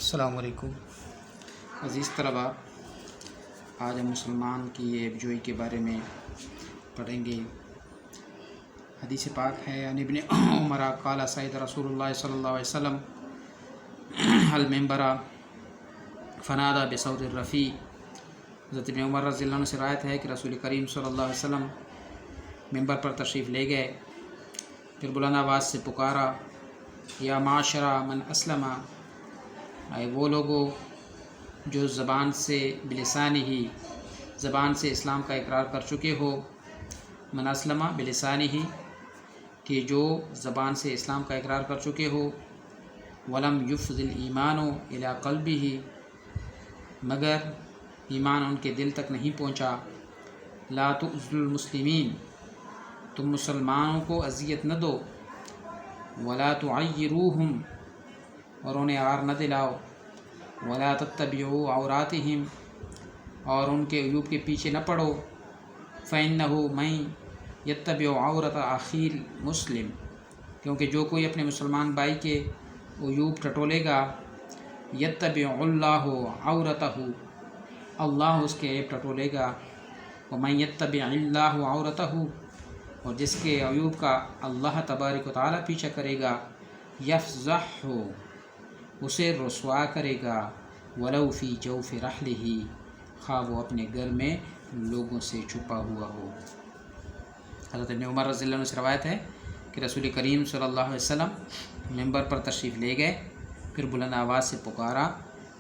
السلام علیکم عزیز طلباء، آج ہم مسلمان کی عیب جوئی کے بارے میں پڑھیں گے۔ حدیث پاک ہے عن ابن عمر قال سید رسول اللہ صلی اللہ علیہ وسلم المنبر فنادى بصوت الرفیع۔ حضرت ابن عمر رضی اللہ عنہ سے روایت ہے کہ رسول کریم صلی اللہ علیہ وسلم منبر پر تشریف لے گئے، پھر بلند آواز سے پکارا، یا معاشرہ من اسلم، اے وہ لوگوں جو زبان سے زبان سے اسلام کا اقرار کر چکے ہو، من اسلم بلسانہ، کہ جو زبان سے اسلام کا اقرار کر چکے ہو، ولم یفض الایمان الی قلبہ، مگر ایمان ان کے دل تک نہیں پہنچا، لا تؤذوا المسلمین، تم مسلمانوں کو اذیت نہ دو، ولا تعیروہم، اور انہیں عار نہ دلاؤ، ولا تتبعوا عوراتہم، اور ان کے عیوب کے پیچھے نہ پڑو، فإنہ من یتبع عورت اخی المسلم، کیونکہ جو کوئی اپنے مسلمان بھائی کے عیوب ٹٹولے گا، یتبع اللہ عورتہ، اللہ اس کے عیب ٹٹولے گا، ومن یتبع اللہ عورتہ، اور جس کے عیوب کا اللہ تبارک و تعالیٰ پیچھا کرے گا، یفضحہ، اسے رسوا کرے گا، ولو فی جوف رحلہ، خواہ وہ اپنے گھر میں لوگوں سے چھپا ہوا ہو۔ حضرت ابن عمر رضی اللہ عنہ سے روایت ہے کہ رسول کریم صلی اللہ علیہ وسلم منبر پر تشریف لے گئے، پھر بلند آواز سے پکارا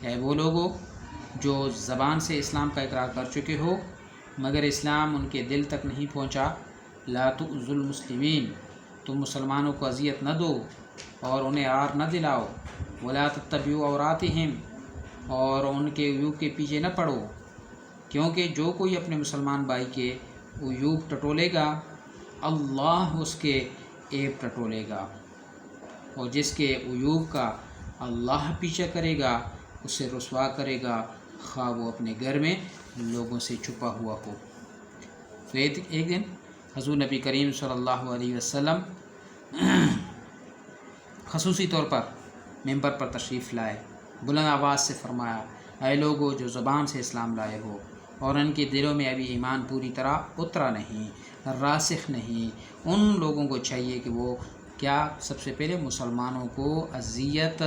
کہ اے وہ لوگوں جو زبان سے اسلام کا اقرار کر چکے ہو مگر اسلام ان کے دل تک نہیں پہنچا، لا تؤذوا المسلمین، تم مسلمانوں کو اذیت نہ دو اور انہیں عار نہ دلاؤ، ولا تتبعوا عوراتہم، اور ان کے عیوب کے پیچھے نہ پڑو، کیونکہ جو کوئی اپنے مسلمان بھائی کے عیوب ٹٹولے گا، اللہ اس کے عیب ٹٹولے گا، اور جس کے عیوب کا اللہ پیچھا کرے گا اسے رسوا کرے گا، خواہ وہ اپنے گھر میں لوگوں سے چھپا ہوا ہو۔ تو ایک دن حضور نبی کریم صلی اللہ علیہ وسلم خصوصی طور پر منبر پر تشریف لائے، بلند آواز سے فرمایا، اے لوگو جو زبان سے اسلام لائے ہو اور ان کے دلوں میں ابھی ایمان پوری طرح اترا نہیں، راسخ نہیں، ان لوگوں کو چاہیے کہ وہ کیا سب سے پہلے مسلمانوں کو اذیت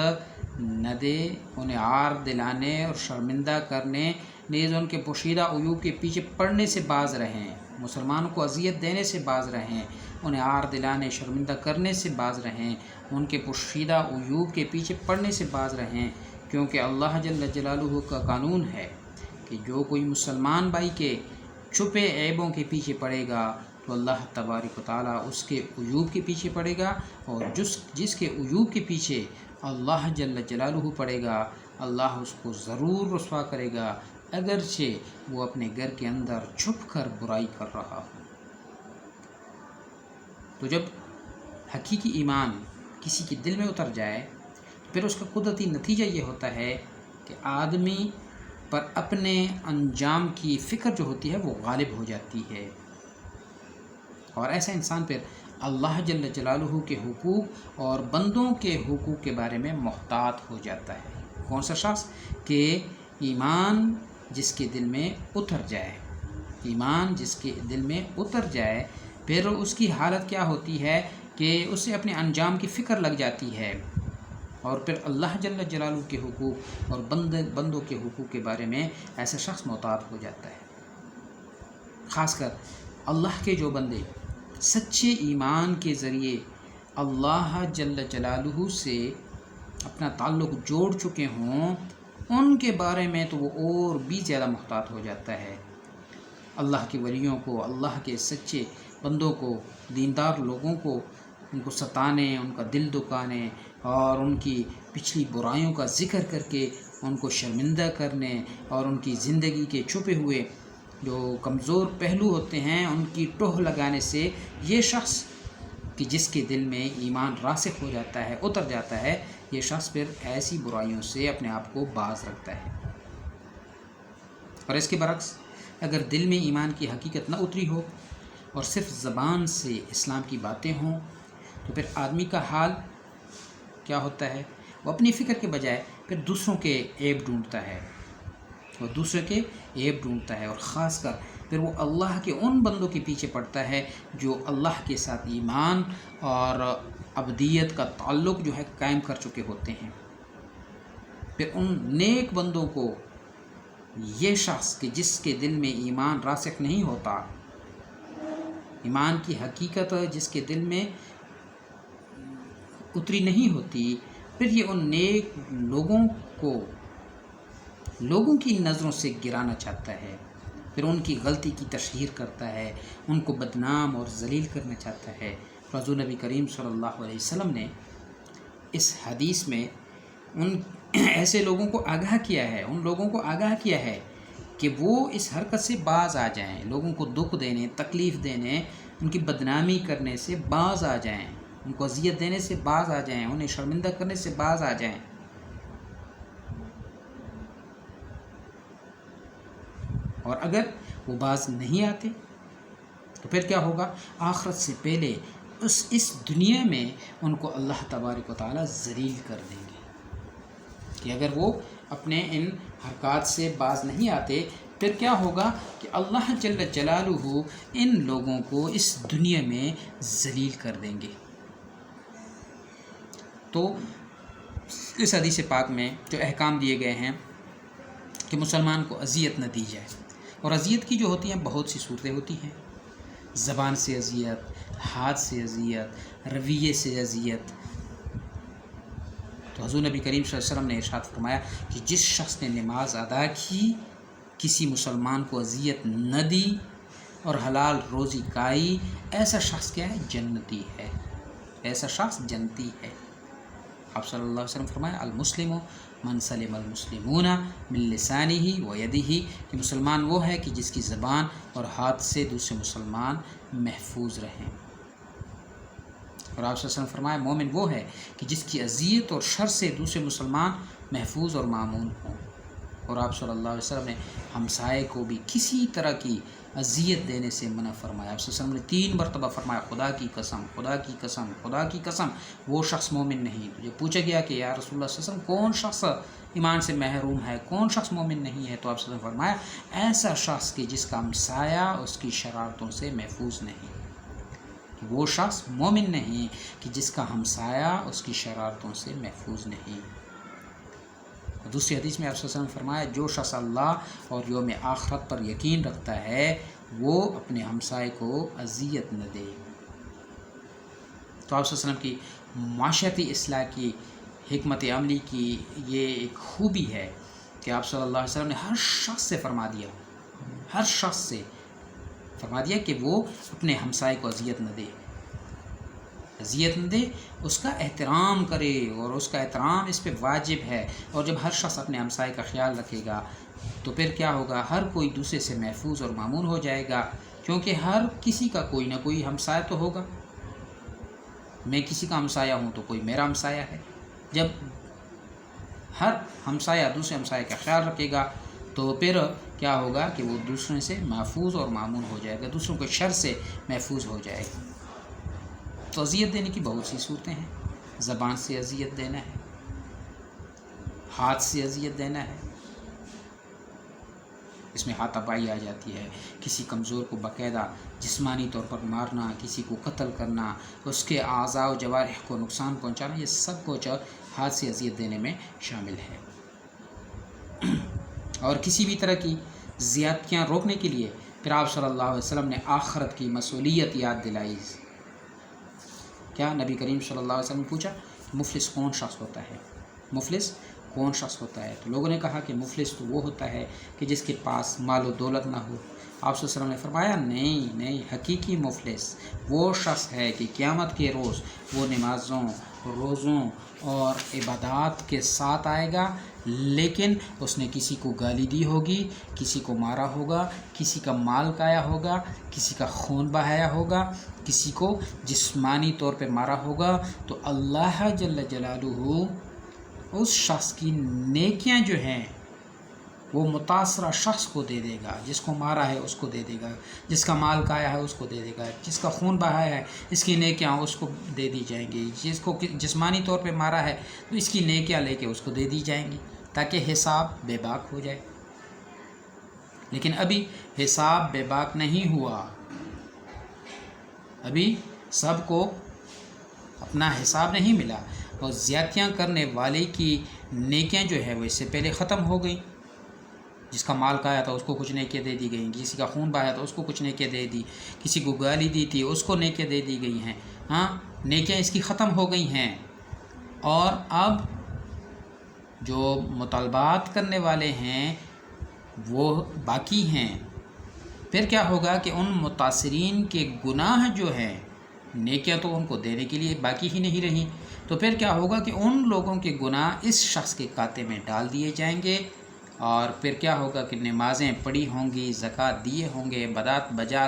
نہ دے، انہیں عار دلانے اور شرمندہ کرنے، نیز ان کے پوشیدہ عیوب کے پیچھے پڑنے سے باز رہیں، مسلمانوں کو اذیت دینے سے باز رہیں، انہیں عار دلانے شرمندہ کرنے سے باز رہیں، ان کے پوشیدہ عیوب کے پیچھے پڑنے سے باز رہیں، کیونکہ اللہ جل جلالہ کا قانون ہے کہ جو کوئی مسلمان بھائی کے چھپے عیبوں کے پیچھے پڑے گا تو اللہ تبارک و تعالیٰ اس کے عیوب کے پیچھے پڑے گا، اور جس کے عیوب کے پیچھے اللہ جل جلالہ پڑے گا اللہ اس کو ضرور رسوا کرے گا، اگرچہ وہ اپنے گھر کے اندر چھپ کر برائی کر رہا ہو۔ تو جب حقیقی ایمان کسی کے دل میں اتر جائے پھر اس کا قدرتی نتیجہ یہ ہوتا ہے کہ آدمی پر اپنے انجام کی فکر جو ہوتی ہے وہ غالب ہو جاتی ہے، اور ایسا انسان پھر اللہ جل جلالہ کے حقوق اور بندوں کے حقوق کے بارے میں محتاط ہو جاتا ہے۔ کون سا شخص؟ کہ ایمان جس کے دل میں اتر جائے، ایمان جس کے دل میں اتر جائے، پھر اس کی حالت کیا ہوتی ہے کہ اسے اپنے انجام کی فکر لگ جاتی ہے، اور پھر اللہ جل جلالہ کے حقوق اور بندوں کے حقوق کے بارے میں ایسا شخص محتاط ہو جاتا ہے۔ خاص کر اللہ کے جو بندے سچے ایمان کے ذریعے اللہ جل جلالہ سے اپنا تعلق جوڑ چکے ہوں، ان کے بارے میں تو وہ اور بھی زیادہ محتاط ہو جاتا ہے۔ اللہ کے ولیوں کو، اللہ کے سچے بندوں کو، دیندار لوگوں کو، ان کو ستانے، ان کا دل دکانے اور ان کی پچھلی برائیوں کا ذکر کر کے ان کو شرمندہ کرنے اور ان کی زندگی کے چھپے ہوئے جو کمزور پہلو ہوتے ہیں ان کی ٹوہ لگانے سے یہ شخص کہ جس کے دل میں ایمان راسخ ہو جاتا ہے، اتر جاتا ہے، یہ شخص پھر ایسی برائیوں سے اپنے آپ کو باز رکھتا ہے۔ اور اس کے برعکس اگر دل میں ایمان کی حقیقت نہ اتری ہو اور صرف زبان سے اسلام کی باتیں ہوں تو پھر آدمی کا حال کیا ہوتا ہے؟ وہ اپنی فکر کے بجائے پھر دوسروں کے عیب ڈھونڈتا ہے، وہ دوسرے کے عیب ڈھونڈتا ہے، اور خاص کر پھر وہ اللہ کے ان بندوں کے پیچھے پڑتا ہے جو اللہ کے ساتھ ایمان اور ابدیت کا تعلق جو ہے قائم کر چکے ہوتے ہیں۔ پھر ان نیک بندوں کو یہ شخص کہ جس کے دل میں ایمان راسخ نہیں ہوتا، ایمان کی حقیقت جس کے دل میں اتری نہیں ہوتی، پھر یہ ان نیک لوگوں کو لوگوں کی نظروں سے گرانا چاہتا ہے، پھر ان کی غلطی کی تشہیر کرتا ہے، ان کو بدنام اور ذلیل کرنا چاہتا ہے۔ حضور نبی کریم صلی اللہ علیہ وسلم نے اس حدیث میں ان ایسے لوگوں کو آگاہ کیا ہے، ان لوگوں کو آگاہ کیا ہے کہ وہ اس حرکت سے باز آ جائیں، لوگوں کو دکھ دینے، تکلیف دینے، ان کی بدنامی کرنے سے باز آ جائیں، ان کو اذیت دینے سے باز آ جائیں، انہیں شرمندہ کرنے سے باز آ جائیں۔ اور اگر وہ باز نہیں آتے تو پھر کیا ہوگا؟ آخرت سے پہلے اس دنیا میں ان کو اللہ تبارک و تعالیٰ ذلیل کر دیں گے، کہ اگر وہ اپنے ان حرکات سے باز نہیں آتے پھر کیا ہوگا کہ اللہ جل جلالہ ان لوگوں کو اس دنیا میں ذلیل کر دیں گے۔ تو اس حدیث پاک میں جو احکام دیے گئے ہیں کہ مسلمان کو اذیت نہ دی جائے، اور اذیت کی جو ہوتی ہیں بہت سی صورتیں ہوتی ہیں، زبان سے اذیت، ہاتھ سے اذیت، رویے سے اذیت۔ تو حضور نبی کریم صلی اللہ علیہ وسلم نے ارشاد فرمایا کہ جس شخص نے نماز ادا کی، کسی مسلمان کو اذیت نہ دی اور حلال روزی کھائی، ایسا شخص کیا ہے؟ جنتی ہے، ایسا شخص جنتی ہے۔ آپ صلی اللہ علیہ وسلم فرمایا المسلم من سلم المسلمون من لسانہ و یدہ، کہ مسلمان وہ ہے کہ جس کی زبان اور ہاتھ سے دوسرے مسلمان محفوظ رہیں۔ اور آپ صلی اللہ علیہ وسلم فرمایا مومن وہ ہے کہ جس کی اذیت اور شر سے دوسرے مسلمان محفوظ اور مامون ہوں۔ اور آپ صلی اللہ علیہ وسلم نے ہمسائے کو بھی کسی طرح کی اذیت دینے سے منع فرمایا۔ آپ صلی اللہ علیہ وسلم نے 3 مرتبہ فرمایا خدا کی قسم، خدا کی قسم، خدا کی قسم وہ شخص مومن نہیں۔ تو جب پوچھا گیا کہ یا رسول اللہ صلی اللہ علیہ وسلم کون شخص ایمان سے محروم ہے، کون شخص مومن نہیں ہے، تو آپ صلی اللہ علیہ وسلم فرمایا ایسا شخص کہ جس کا ہمسایہ اس کی شرارتوں سے محفوظ نہیں، وہ شخص مومن نہیں کہ جس کا ہمسایہ اس کی شرارتوں سے محفوظ نہیں۔ دوسری حدیث میں آپ صلی اللہ علیہ وسلم فرمایا جو شخص اللہ اور یوم آخرت پر یقین رکھتا ہے وہ اپنے ہمسائے کو اذیت نہ دے۔ تو آپ صلی اللہ علیہ وسلم کی معاشرتی اصلاح کی حکمت عملی کی یہ ایک خوبی ہے کہ آپ صلی اللہ علیہ وسلم نے ہر شخص سے فرما دیا، ہر شخص سے فرما دیا کہ وہ اپنے ہمسائے کو اذیت نہ دے، اذیت نہ دے، اس کا احترام کرے، اور اس کا احترام اس پہ واجب ہے۔ اور جب ہر شخص اپنے ہمسائے کا خیال رکھے گا تو پھر کیا ہوگا؟ ہر کوئی دوسرے سے محفوظ اور مامون ہو جائے گا، کیونکہ ہر کسی کا کوئی نہ کوئی ہمسایہ تو ہوگا۔ میں کسی کا ہمسایہ ہوں تو کوئی میرا ہمسایہ ہے۔ جب ہر ہمسایہ دوسرے ہمسایہ کا خیال رکھے گا تو پھر کیا ہوگا کہ وہ دوسرے سے محفوظ اور مامون ہو جائے گا، دوسروں کے شر سے محفوظ ہو جائے گا۔ تو اذیت دینے کی بہت سی صورتیں ہیں، زبان سے اذیت دینا ہے، ہاتھ سے اذیت دینا ہے، اس میں ہاتھ پائی آ جاتی ہے، کسی کمزور کو باقاعدہ جسمانی طور پر مارنا، کسی کو قتل کرنا، اس کے اعضاء و جوارح کو نقصان پہنچانا، یہ سب کچھ ہاتھ سے اذیت دینے میں شامل ہے۔ اور کسی بھی طرح کی زیادتیاں روکنے کے لیے پھر آپ صلی اللہ علیہ وسلم نے آخرت کی مسئولیت یاد دلائی۔ کیا نبی کریم صلی اللہ علیہ وسلم نے پوچھا مفلس کون شخص ہوتا ہے؟ مفلس کون شخص ہوتا ہے؟ تو لوگوں نے کہا کہ مفلس تو وہ ہوتا ہے کہ جس کے پاس مال و دولت نہ ہو۔ آپ صلی اللہ علیہ وسلم نے فرمایا نہیں، حقیقی مفلس وہ شخص ہے کہ قیامت کے روز وہ نمازوں، روزوں اور عبادات کے ساتھ آئے گا، لیکن اس نے کسی کو گالی دی ہوگی، کسی کو مارا ہوگا، کسی کا مال کھایا ہوگا، کسی کا خون بہایا ہوگا، کسی کو جسمانی طور پہ مارا ہوگا، تو اللہ جل جلالہ اس شخص کی نیکیاں جو ہیں وہ متاثرہ شخص کو دے دے گا، جس کو مارا ہے اس کو دے دے گا، جس کا مال کھایا ہے اس کو دے دے گا، جس کا خون بہایا ہے اس کی نیکیاں اس کو دے دی جائیں گی، جس کو جسمانی طور پہ مارا ہے تو اس کی نیکیاں لے کے اس کو دے دی جائیں گی، تاکہ حساب بے باک ہو جائے۔ لیکن ابھی حساب بے باک نہیں ہوا، ابھی سب کو اپنا حساب نہیں ملا، اور زیادتیاں کرنے والے کی نیکیاں جو ہے وہ اس سے پہلے ختم ہو گئیں۔ جس کا مال کھایا تھا اس کو کچھ نیکیاں دے دی گئیں، کسی کا خون بہایا تھا اس کو کچھ نیکیاں دے دی، کسی کو گالی دی تھی اس کو نیکیاں دے دی گئی ہیں، ہاں نیکیاں اس کی ختم ہو گئی ہیں۔ اور اب جو مطالبات کرنے والے ہیں وہ باقی ہیں۔ پھر کیا ہوگا کہ ان متاثرین کے گناہ جو ہیں، نیکیاں تو ان کو دینے کے لیے باقی ہی نہیں رہیں، تو پھر کیا ہوگا کہ ان لوگوں کے گناہ اس شخص کے کھاتے میں ڈال دیے جائیں گے، اور پھر کیا ہوگا کہ نمازیں پڑھی ہوں گی، زکوٰۃ دیے ہوں گے، بدعت بجا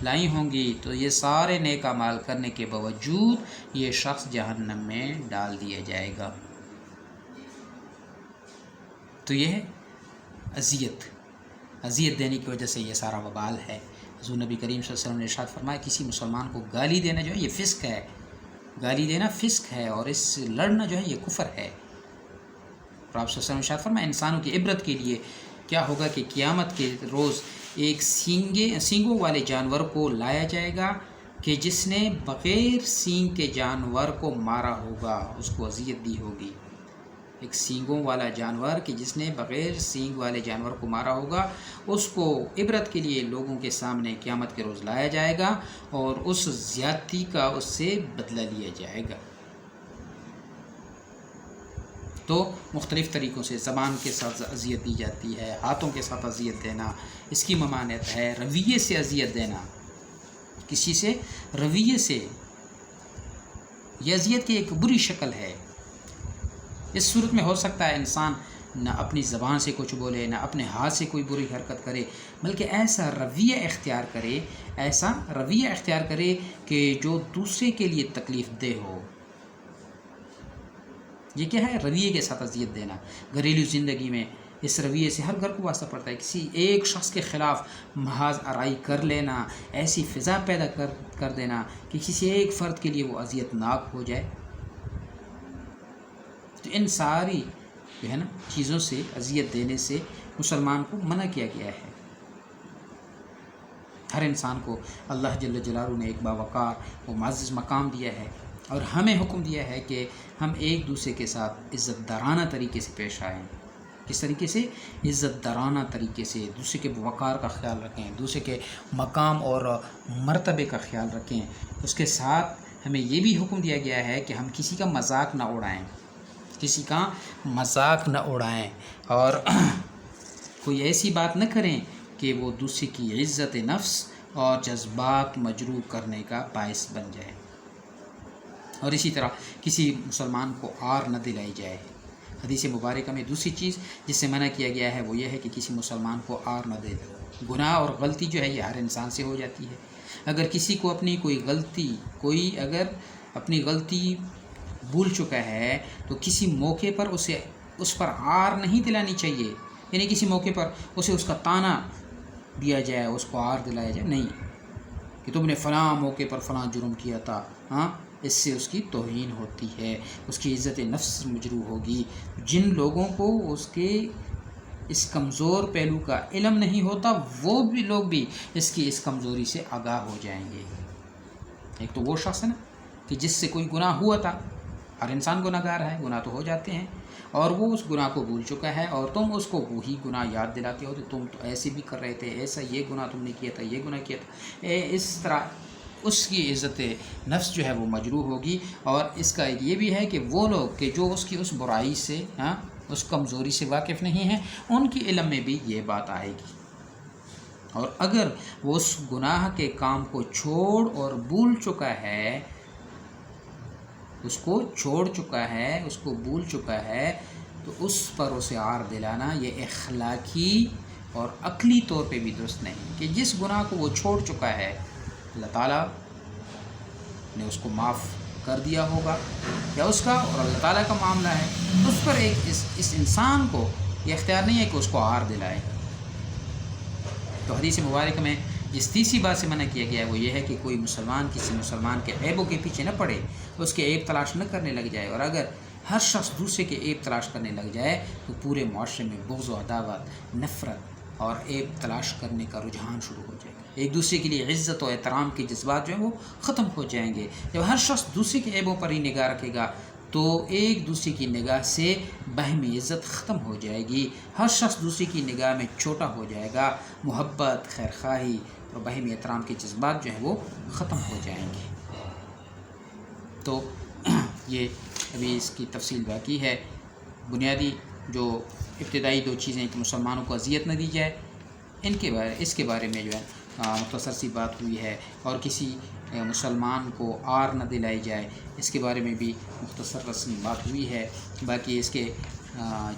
لائی ہوں گی، تو یہ سارے نیک اعمال کرنے کے باوجود یہ شخص جہنم میں ڈال دیا جائے گا۔ تو یہ ہے اذیت دینے کی وجہ سے یہ سارا وبال ہے۔ حضور نبی کریم صلی اللہ علیہ وسلم نے ارشاد فرمایا کسی مسلمان کو گالی دینا جو ہے یہ فسق ہے، گالی دینا فسق ہے، اور اس سے لڑنا جو ہے یہ کفر ہے۔ اور آپ صلی اللہ علیہ وسلم نے ارشاد فرمایا انسانوں کی عبرت کے لیے کیا ہوگا کہ قیامت کے روز ایک سینگوں والے جانور کو لایا جائے گا کہ جس نے بغیر سینگ کے جانور کو مارا ہوگا، اس کو اذیت دی ہوگی۔ ایک سینگوں والا جانور کہ جس نے بغیر سینگ والے جانور کو مارا ہوگا، اس کو عبرت کے لیے لوگوں کے سامنے قیامت کے روز لایا جائے گا، اور اس زیادتی کا اس سے بدلہ لیا جائے گا۔ تو مختلف طریقوں سے زبان کے ساتھ اذیت دی جاتی ہے، ہاتھوں کے ساتھ اذیت دینا اس کی ممانعت ہے، رویے سے اذیت دینا، کسی سے رویے سے، یہ اذیت کی ایک بری شکل ہے۔ اس صورت میں ہو سکتا ہے انسان نہ اپنی زبان سے کچھ بولے، نہ اپنے ہاتھ سے کوئی بری حرکت کرے، بلکہ ایسا رویہ اختیار کرے کہ جو دوسرے کے لیے تکلیف دہ ہو۔ یہ کیا ہے؟ رویے کے ساتھ اذیت دینا۔ گھریلو زندگی میں اس رویے سے ہر گھر کو واسطہ پڑتا ہے، کسی ایک شخص کے خلاف محاذ آرائی کر لینا، ایسی فضا پیدا کر دینا کہ کسی ایک فرد کے لیے وہ اذیت ناک ہو جائے۔ تو ان ساری جو ہے نا چیزوں سے، اذیت دینے سے مسلمان کو منع کیا گیا ہے۔ ہر انسان کو اللہ جل جلالہ نے ایک باوقار و معزز مقام دیا ہے، اور ہمیں حکم دیا ہے کہ ہم ایک دوسرے کے ساتھ عزت دارانہ طریقے سے پیش آئیں۔ کس طریقے سے؟ عزت دارانہ طریقے سے، دوسرے کے وقار کا خیال رکھیں، دوسرے کے مقام اور مرتبے کا خیال رکھیں۔ اس کے ساتھ ہمیں یہ بھی حکم دیا گیا ہے کہ ہم کسی کا مذاق نہ اڑائیں، اور کوئی ایسی بات نہ کریں کہ وہ دوسرے کی عزت نفس اور جذبات مجروح کرنے کا باعث بن جائے، اور اسی طرح کسی مسلمان کو آر نہ دلائی جائے۔ حدیث مبارکہ میں دوسری چیز جس سے منع کیا گیا ہے وہ یہ ہے کہ کسی مسلمان کو آر نہ دے دو۔ گناہ اور غلطی جو ہے یہ ہر انسان سے ہو جاتی ہے۔ اگر کسی کو اپنی اگر اپنی غلطی بھول چکا ہے تو کسی موقع پر اس پر آر نہیں دلانی چاہیے، یعنی کسی موقع پر اسے اس کا طعنہ دیا جائے، اس کو آر دلایا جائے، نہیں کہ تم نے فلاں موقع پر فلاں جرم کیا تھا، ہاں اس سے اس کی توہین ہوتی ہے، اس کی عزت نفس مجروح ہوگی۔ جن لوگوں کو اس کے اس کمزور پہلو کا علم نہیں ہوتا، وہ بھی لوگ بھی اس کی اس کمزوری سے آگاہ ہو جائیں گے۔ ایک تو وہ شخص ہے نا کہ جس سے کوئی گناہ ہوا تھا، ہر انسان گناہ گار ہے، گناہ تو ہو جاتے ہیں، اور وہ اس گناہ کو بھول چکا ہے، اور تم اس کو وہی گناہ یاد دلاتے ہو کہ تم تو ایسے بھی کر رہے تھے، ایسا یہ گناہ تم نے کیا تھا، یہ گناہ کیا تھا، اس طرح اس کی عزت نفس جو ہے وہ مجروح ہوگی۔ اور اس کا ایک یہ بھی ہے کہ وہ لوگ کہ جو اس کی اس برائی سے، اس کمزوری سے واقف نہیں ہیں، ان کی علم میں بھی یہ بات آئے گی، اور اگر وہ اس گناہ کے کام کو چھوڑ اور بھول چکا ہے، اس کو چھوڑ چکا ہے، اس کو بھول چکا ہے، تو اس پر اسے آر دلانا یہ اخلاقی اور عقلی طور پہ بھی درست نہیں کہ جس گناہ کو وہ چھوڑ چکا ہے اللہ تعالیٰ نے اس کو معاف کر دیا ہوگا، یا اس کا اور اللہ تعالیٰ کا معاملہ ہے، اس پر اس انسان کو یہ اختیار نہیں ہے کہ اس کو آر دلائے۔ تو حدیث مبارک میں جس تیسری بات سے منع کیا گیا ہے وہ یہ ہے کہ کوئی مسلمان کسی مسلمان کے عیبوں کے پیچھے نہ پڑے، اس کے عیب تلاش نہ کرنے لگ جائے، اور اگر ہر شخص دوسرے کے عیب تلاش کرنے لگ جائے تو پورے معاشرے میں بغض و عداوت، نفرت اور عیب تلاش کرنے کا رجحان شروع ہو جائے گا۔ ایک دوسرے کے لیے عزت و احترام کے جذبات جو ہیں وہ ختم ہو جائیں گے۔ جب ہر شخص دوسرے کے عیبوں پر ہی نگاہ رکھے گا تو ایک دوسرے کی نگاہ سے باہمی عزت ختم ہو جائے گی، ہر شخص دوسرے کی نگاہ میں چھوٹا ہو جائے گا، محبت، خیرخواہی اور باہمی احترام کے جذبات جو ہیں وہ ختم ہو جائیں گے۔ تو یہ ابھی اس کی تفصیل باقی ہے۔ بنیادی جو ابتدائی دو چیزیں کہ مسلمانوں کو اذیت نہ دی جائے، اس کے بارے میں جو ہے مختصر سی بات ہوئی ہے، اور کسی مسلمان کو آر نہ دلائی جائے، اس کے بارے میں بھی مختصر رسمی بات ہوئی ہے۔ باقی اس کے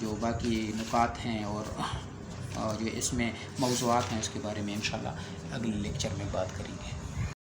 جو باقی نکات ہیں اور جو اس میں موضوعات ہیں اس کے بارے میں انشاءاللہ اگلے لیکچر میں بات کریں گے۔